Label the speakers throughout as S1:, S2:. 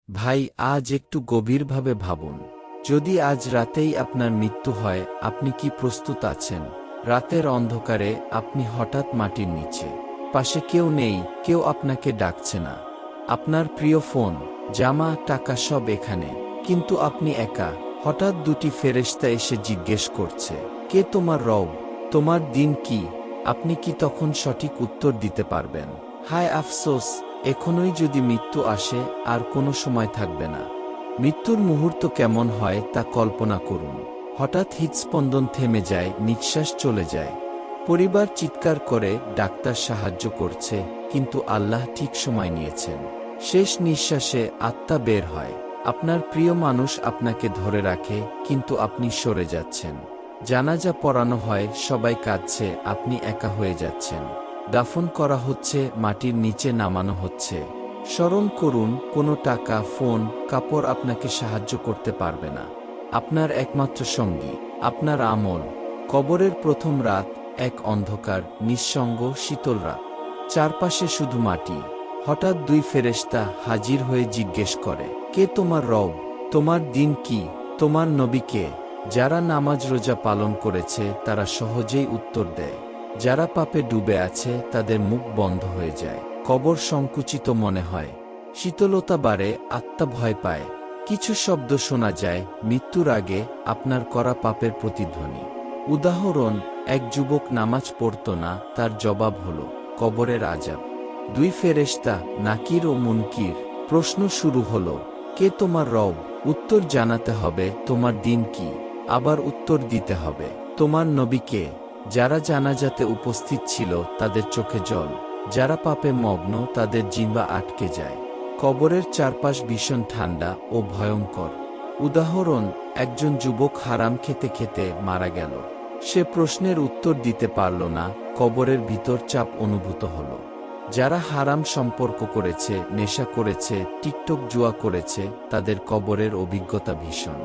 S1: ভাই, আজ একটু গভীরভাবে ভাবুন। যদি আজ রাতেই আপনার মৃত্যু হয়, আপনি কি প্রস্তুত আছেন? রাতের অন্ধকারে আপনি হঠাৎ মাটির নিচে। পাশে কেউ নেই, কেউ আপনাকে ডাকছে না। আপনার প্রিয় ফোন, জামা, টাকা সব এখানে। কিন্তু আপনি একা। হঠাৎ দুটি ফেরেশতা এসে জিজ্ঞেস করছে, কে তোমার রব? তোমার দিন কি? আপনি কি তখন সঠিক উত্তর দিতে পারবেন? হায় আফসোস, এখনই যদি মৃত্যু আসে, আর কোনো সময় থাকবে না। মৃত্যুর মুহূর্ত কেমন হয় তা কল্পনা করুন। হঠাৎ হৃৎস্পন্দন থেমে যায়, নিঃশ্বাস চলে যায়। পরিবার চিৎকার করে, ডাক্তার সাহায্য করছে, কিন্তু আল্লাহ ঠিক সময় নিয়েছেন। শেষ নিঃশ্বাসে আত্মা বের হয়। আপনার প্রিয় মানুষ আপনাকে ধরে রাখে, কিন্তু আপনি সরে যাচ্ছেন। জানাজা পড়ানো হয়, সবাই কাঁদছে, আপনি একা হয়ে যাচ্ছেন। দাফন করা হচ্ছে, মাটির নিচে নামানো হচ্ছে। স্মরণ করুন, কোনো টাকা, ফোন, কাপড় আপনাকে সাহায্য করতে পারবে না। আপনার একমাত্র সঙ্গী আপনার আমল। কবরের প্রথম রাত, এক অন্ধকার, নিঃসঙ্গ, শীতল রাত। চারপাশে শুধু মাটি। হঠাৎ দুই ফেরেশতা হাজির হয়ে জিজ্ঞেস করে, কে তোমার রব? তোমার দিন কি? তোমার নবী কে? যারা নামাজ রোজা পালন করেছে তারা সহজেই উত্তর দেয়। যারা পাপে ডুবে আছে তাদের মুখ বন্ধ হয়ে যায়। কবর সংকুচিত মনে হয়। শীতলতা বাড়ে, আত্মা ভয় পায়। কিছু শব্দ শোনা যায়, মৃত্যুর আগে আপনার করা পাপের প্রতিধ্বনি। উদাহরণ, এক যুবক নামাজ পড়ত না, তার জবাব হল কবরের আযাব। দুই ফেরেশতা, নাকির ও মুনকির। প্রশ্ন শুরু হল, কে তোমার রব? উত্তর জানাতে হবে। তোমার দিন কি? আবার উত্তর দিতে হবে, তোমার নবী কে? যারা জানাজাতে উপস্থিত ছিল তাদের চোখে জল। যারা পাপে মগ্ন তাদের জিহ্বা আটকে যায়। কবরের চারপাশ ভীষণ ঠান্ডা ও ভয়ঙ্কর। উদাহরণ, একজন যুবক হারাম খেতে খেতে মারা গেল। সে প্রশ্নের উত্তর দিতে পারল না, কবরের ভিতর চাপ অনুভূত হল। যারা হারাম সম্পর্ক করেছে, নেশা করেছে, টিকটক জুয়া করেছে, তাদের কবরের অভিজ্ঞতা ভীষণ।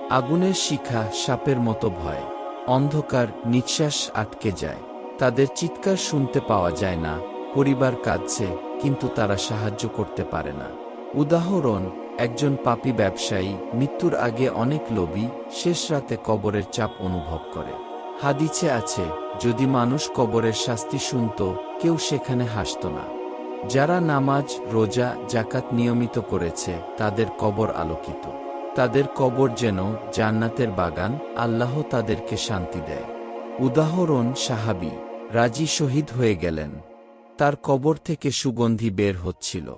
S1: আগুনের শিখা, সাপের মতো ভয়। অন্ধকার, নিঃশ্বাস আটকে যায়। তাদের চিৎকার শুনতে পাওয়া যায় না। পরিবার কাঁদছে, কিন্তু তারা সাহায্য করতে পারে না। উদাহরণ, একজন পাপী ব্যবসায়ী মৃত্যুর আগে অনেক লোভী, শেষ রাতে কবরের চাপ অনুভব করে। হাদিসে আছে, যদি মানুষ কবরের শাস্তি শুনত, কেউ সেখানে হাসত না। যারা নামাজ, রোজা, যাকাত নিয়মিত করেছে তাদের কবর আলোকিত। তাদের কবর যেন জান্নাতের বাগান, আল্লাহ তাদেরকে শান্তি দেয়। উদাহরণ, সাহাবী রাজি শহীদ হয়ে গেলেন। তার কবর থেকে সুগন্ধি বের হচ্ছিল।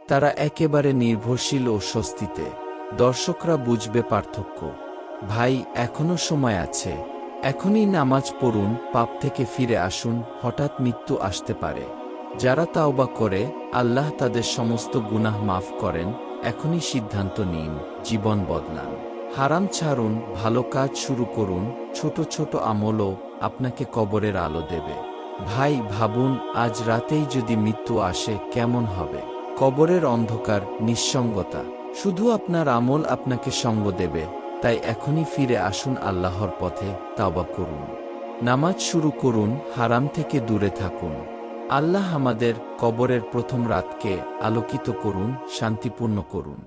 S1: তারা একেবারে নির্ভরশীল ও স্বস্তিতে। দর্শকরা বুঝবে পার্থক্য। ভাই, এখনো সময় আছে। এখনই নামাজ পড়ুন, পাপ থেকে ফিরে আসুন, হঠাৎ মৃত্যু আসতে পারে। যারা তাওবা করে, আল্লাহ তাদের সমস্ত গুনাহ মাফ করেন। এখনই সিদ্ধান্ত নিন, জীবন বদলান। হারাম ছাড়ুন, ভালো কাজ শুরু করুন। ছোট ছোট আমলও আপনাকে কবরের আলো দেবে। ভাই, ভাবুন, আজ রাতেই যদি মৃত্যু আসে কেমন হবে? কবরের অন্ধকার, নিঃসঙ্গতা। শুধু আপনার আমল আপনাকে সঙ্গ দেবে। তাই এখনই ফিরে আসুন আল্লাহর পথে, তাওবা করুন। নামাজ শুরু করুন, হারাম থেকে দূরে থাকুন। আল্লাহ আমাদের কবরের প্রথম রাতকে আলোকিত করুন, শান্তিপূর্ণ করুন।